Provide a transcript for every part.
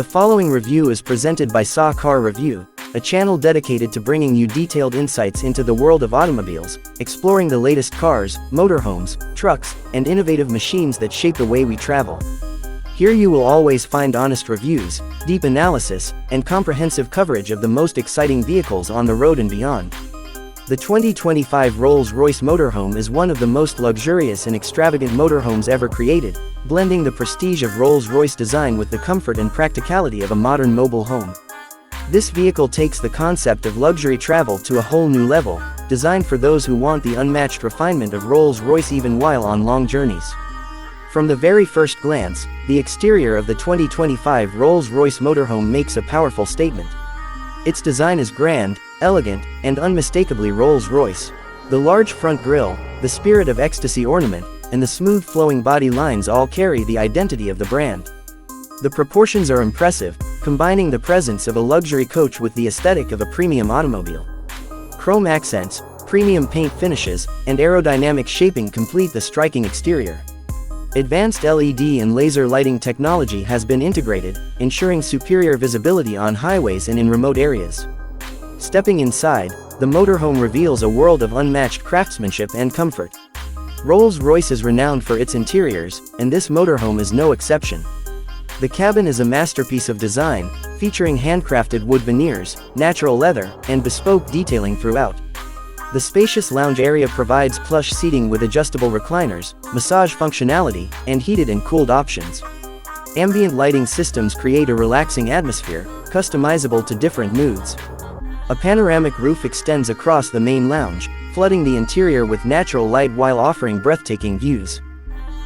The following review is presented by Saw Car Review, a channel dedicated to bringing you detailed insights into the world of automobiles, exploring the latest cars, motorhomes, trucks, and innovative machines that shape the way we travel. Here you will always find honest reviews, deep analysis, and comprehensive coverage of the most exciting vehicles on the road and beyond. The 2025 Rolls-Royce Motorhome is one of the most luxurious and extravagant motorhomes ever created, blending the prestige of Rolls-Royce design with the comfort and practicality of a modern mobile home. This vehicle takes the concept of luxury travel to a whole new level, designed for those who want the unmatched refinement of Rolls-Royce even while on long journeys. From the very first glance, the exterior of the 2025 Rolls-Royce Motorhome makes a powerful statement. Its design is grand, elegant, and unmistakably Rolls-Royce. The large front grille, the Spirit of Ecstasy ornament, and the smooth flowing body lines all carry the identity of the brand. The proportions are impressive, combining the presence of a luxury coach with the aesthetic of a premium automobile. Chrome accents, premium paint finishes, and aerodynamic shaping complete the striking exterior. Advanced LED and laser lighting technology has been integrated, ensuring superior visibility on highways and in remote areas. Stepping inside, the motorhome reveals a world of unmatched craftsmanship and comfort. Rolls-Royce is renowned for its interiors, and this motorhome is no exception. The cabin is a masterpiece of design, featuring handcrafted wood veneers, natural leather, and bespoke detailing throughout. The spacious lounge area provides plush seating with adjustable recliners, massage functionality, and heated and cooled options. Ambient lighting systems create a relaxing atmosphere, customizable to different moods. A panoramic roof extends across the main lounge, flooding the interior with natural light while offering breathtaking views.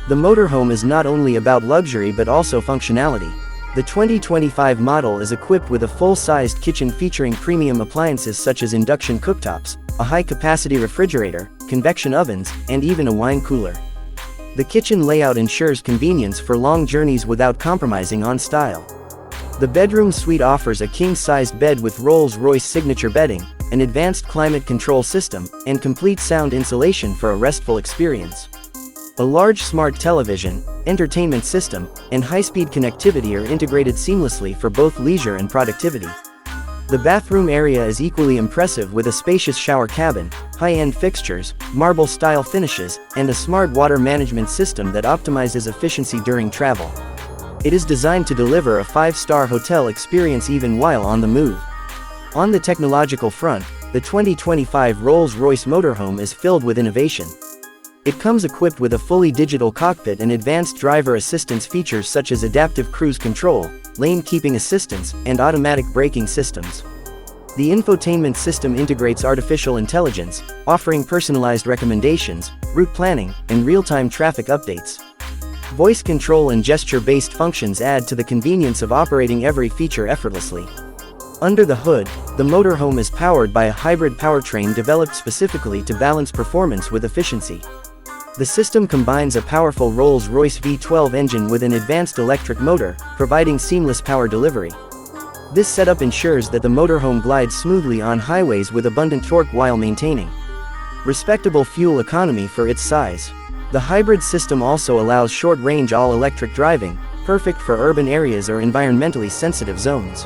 The motorhome is not only about luxury but also functionality. The 2025 model is equipped with a full-sized kitchen featuring premium appliances such as induction cooktops, a high-capacity refrigerator, convection ovens, and even a wine cooler. The kitchen layout ensures convenience for long journeys without compromising on style. The bedroom suite offers a king-sized bed with Rolls-Royce signature bedding, an advanced climate control system, and complete sound insulation for a restful experience. A large smart television, entertainment system, and high-speed connectivity are integrated seamlessly for both leisure and productivity. The bathroom area is equally impressive with a spacious shower cabin, high-end fixtures, marble-style finishes, and a smart water management system that optimizes efficiency during travel. It is designed to deliver a 5-star hotel experience even while on the move. On the technological front, the 2025 Rolls-Royce Motorhome is filled with innovation. It comes equipped with a fully digital cockpit and advanced driver assistance features such as adaptive cruise control, lane keeping assistance, and automatic braking systems. The infotainment system integrates artificial intelligence, offering personalized recommendations, route planning, and real-time traffic updates. Voice control and gesture-based functions add to the convenience of operating every feature effortlessly. Under the hood, the motorhome is powered by a hybrid powertrain developed specifically to balance performance with efficiency. The system combines a powerful Rolls-Royce V12 engine with an advanced electric motor, providing seamless power delivery. This setup ensures that the motorhome glides smoothly on highways with abundant torque while maintaining respectable fuel economy for its size. The hybrid system also allows short-range all-electric driving, perfect for urban areas or environmentally sensitive zones.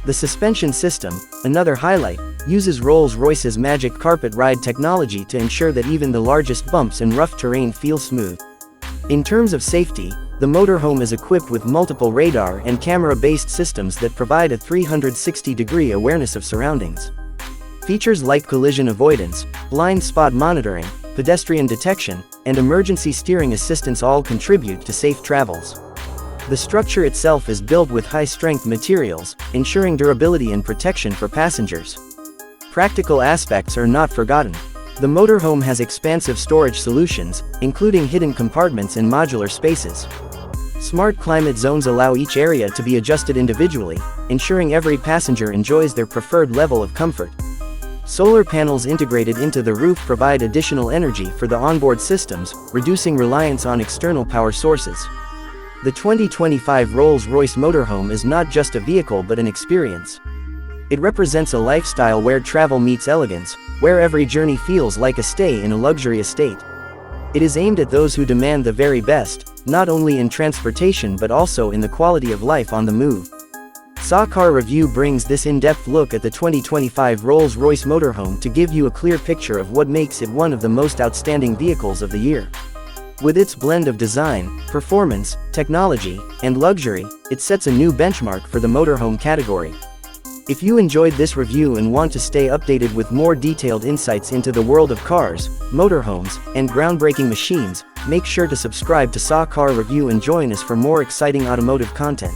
The suspension system, another highlight, uses Rolls-Royce's Magic Carpet Ride technology to ensure that even the largest bumps in rough terrain feel smooth. In terms of safety, the motorhome is equipped with multiple radar and camera-based systems that provide a 360-degree awareness of surroundings. Features like collision avoidance, blind spot monitoring, pedestrian detection, and emergency steering assistance all contribute to safe travels. The structure itself is built with high-strength materials, ensuring durability and protection for passengers. Practical aspects are not forgotten. The motorhome has expansive storage solutions, including hidden compartments and modular spaces. Smart climate zones allow each area to be adjusted individually, ensuring every passenger enjoys their preferred level of comfort. Solar panels integrated into the roof provide additional energy for the onboard systems, reducing reliance on external power sources. The 2025 Rolls-Royce Motorhome is not just a vehicle but an experience. It represents a lifestyle where travel meets elegance, where every journey feels like a stay in a luxury estate. It is aimed at those who demand the very best, not only in transportation but also in the quality of life on the move. Saw Car Review brings this in-depth look at the 2025 Rolls-Royce Motorhome to give you a clear picture of what makes it one of the most outstanding vehicles of the year. With its blend of design, performance, technology, and luxury, it sets a new benchmark for the motorhome category. If you enjoyed this review and want to stay updated with more detailed insights into the world of cars, motorhomes, and groundbreaking machines, make sure to subscribe to Saw Car Review and join us for more exciting automotive content.